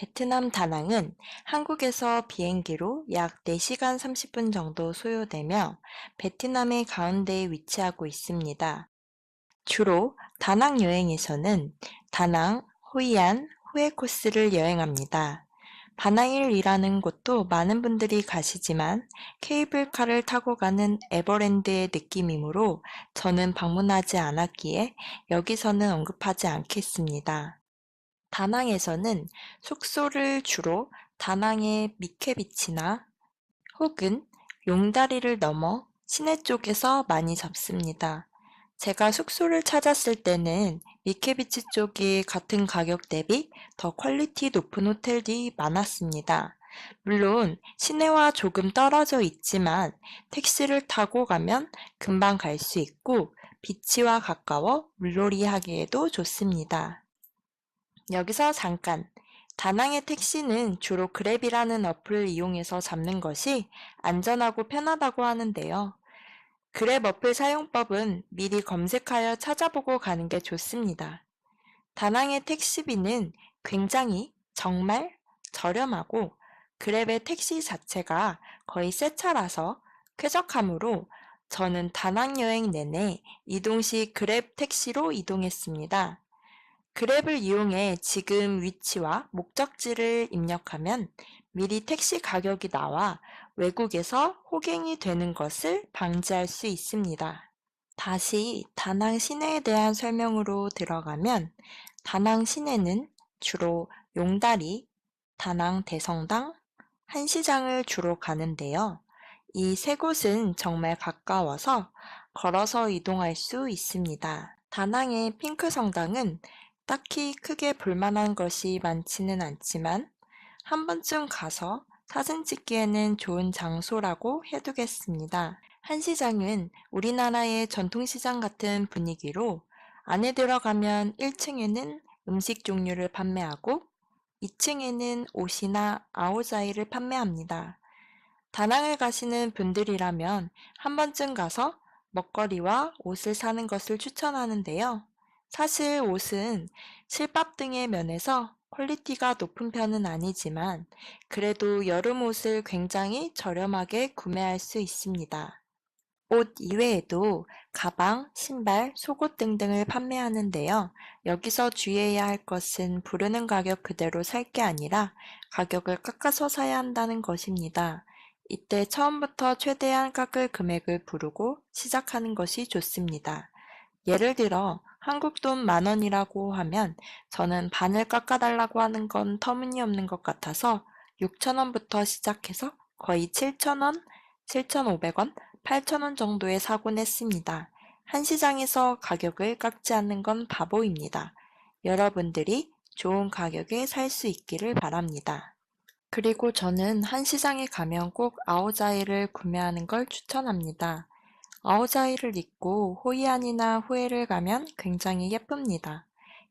베트남 다낭은 한국에서 비행기로 약 4시간 30분 정도 소요되며 베트남의 가운데에 위치하고 있습니다. 주로 다낭 여행에서는 다낭, 호이안, 후에 코스를 여행합니다. 바나일이라는 곳도 많은 분들이 가시지만 케이블카를 타고 가는 에버랜드의 느낌이므로 저는 방문하지 않았기에 여기서는 언급하지 않겠습니다. 다낭에서는 숙소를 주로 다낭의 미케비치나 혹은 용다리를 넘어 시내 쪽에서 많이 잡습니다. 제가 숙소를 찾았을 때는 미케비치 쪽이 같은 가격 대비 더 퀄리티 높은 호텔이 많았습니다. 물론 시내와 조금 떨어져 있지만 택시를 타고 가면 금방 갈 수 있고 비치와 가까워 물놀이 하기에도 좋습니다. 여기서 잠깐. 다낭의 택시는 주로 그랩이라는 어플을 이용해서 잡는 것이 안전하고 편하다고 하는데요. 그랩 어플 사용법은 미리 검색하여 찾아보고 가는 게 좋습니다. 다낭의 택시비는 굉장히 정말 저렴하고 그랩의 택시 자체가 거의 새 차라서 쾌적하므로 저는 다낭 여행 내내 이동 시 그랩 택시로 이동했습니다. 그랩을 이용해 지금 위치와 목적지를 입력하면 미리 택시 가격이 나와 외국에서 호갱이 되는 것을 방지할 수 있습니다. 다시 다낭 시내에 대한 설명으로 들어가면 다낭 시내는 주로 용다리, 다낭 대성당, 한시장을 주로 가는데요. 이 세 곳은 정말 가까워서 걸어서 이동할 수 있습니다. 다낭의 핑크 성당은 딱히 크게 볼만한 것이 많지는 않지만 한 번쯤 가서 사진 찍기에는 좋은 장소라고 해두겠습니다. 한시장은 우리나라의 전통시장 같은 분위기로 안에 들어가면 1층에는 음식 종류를 판매하고 2층에는 옷이나 아오자이를 판매합니다. 다낭을 가시는 분들이라면 한 번쯤 가서 먹거리와 옷을 사는 것을 추천하는데요. 사실 옷은 실밥 등의 면에서 퀄리티가 높은 편은 아니지만 그래도 여름 옷을 굉장히 저렴하게 구매할 수 있습니다. 옷 이외에도 가방, 신발, 속옷 등등을 판매하는데요. 여기서 주의해야 할 것은 부르는 가격 그대로 살 게 아니라 가격을 깎아서 사야 한다는 것입니다. 이때 처음부터 최대한 깎을 금액을 부르고 시작하는 것이 좋습니다. 예를 들어 한국 돈 10,000원이라고 하면 저는 반을 깎아달라고 하는 건 터무니없는 것 같아서 6,000원부터 시작해서 거의 7,000원, 7,500원, 8,000원 정도에 사곤 했습니다. 한시장에서 가격을 깎지 않는 건 바보입니다. 여러분들이 좋은 가격에 살 수 있기를 바랍니다. 그리고 저는 한시장에 가면 꼭 아오자이를 구매하는 걸 추천합니다. 아오자이를 입고 호이안이나 후에를 가면 굉장히 예쁩니다.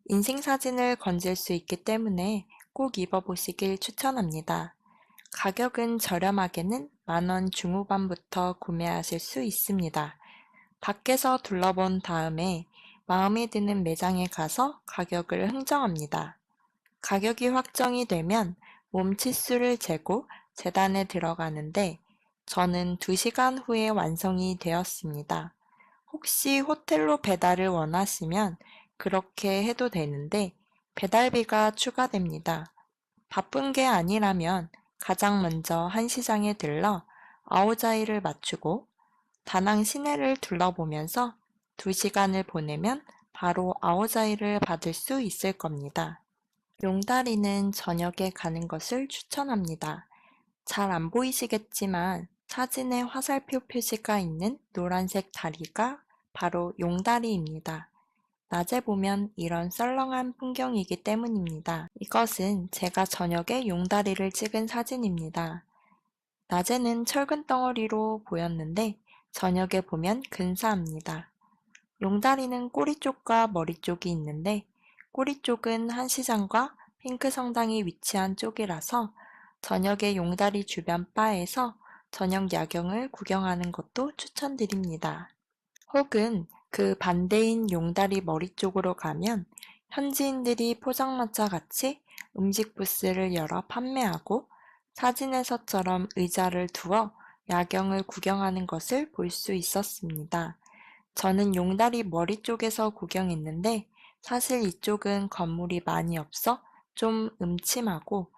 인생사진을 건질 수 있기 때문에 꼭 입어보시길 추천합니다. 가격은 저렴하게는 10,000원 중후반부터 구매하실 수 있습니다. 밖에서 둘러본 다음에 마음에 드는 매장에 가서 가격을 흥정합니다. 가격이 확정이 되면 몸치수를 재고 재단에 들어가는데 저는 2시간 후에 완성이 되었습니다. 혹시 호텔로 배달을 원하시면 그렇게 해도 되는데 배달비가 추가됩니다. 바쁜 게 아니라면 가장 먼저 한시장에 들러 아오자이를 맞추고 다낭 시내를 둘러보면서 2시간을 보내면 바로 아오자이를 받을 수 있을 겁니다. 용다리는 저녁에 가는 것을 추천합니다. 잘 안 보이시겠지만 사진에 화살표 표시가 있는 노란색 다리가 바로 용다리입니다. 낮에 보면 이런 썰렁한 풍경이기 때문입니다. 이것은 제가 저녁에 용다리를 찍은 사진입니다. 낮에는 철근 덩어리로 보였는데 저녁에 보면 근사합니다. 용다리는 꼬리 쪽과 머리 쪽이 있는데 꼬리 쪽은 한시장과 핑크 성당이 위치한 쪽이라서 저녁에 용다리 주변 바에서 저녁 야경을 구경하는 것도 추천드립니다. 혹은 그 반대인 용다리 머리 쪽으로 가면 현지인들이 포장마차 같이 음식 부스를 열어 판매하고 사진에서처럼 의자를 두어 야경을 구경하는 것을 볼 수 있었습니다. 저는 용다리 머리 쪽에서 구경했는데 사실 이쪽은 건물이 많이 없어 좀 음침하고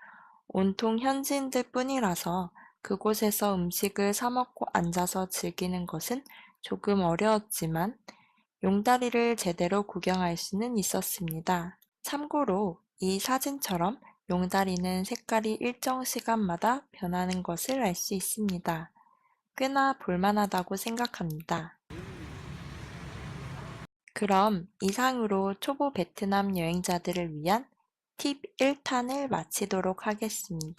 온통 현지인들 뿐이라서 그곳에서 음식을 사 먹고 앉아서 즐기는 것은 조금 어려웠지만 용다리를 제대로 구경할 수는 있었습니다. 참고로 이 사진처럼 용다리는 색깔이 일정 시간마다 변하는 것을 알 수 있습니다. 꽤나 볼만하다고 생각합니다. 그럼 이상으로 초보 베트남 여행자들을 위한 팁 1탄을 마치도록 하겠습니다.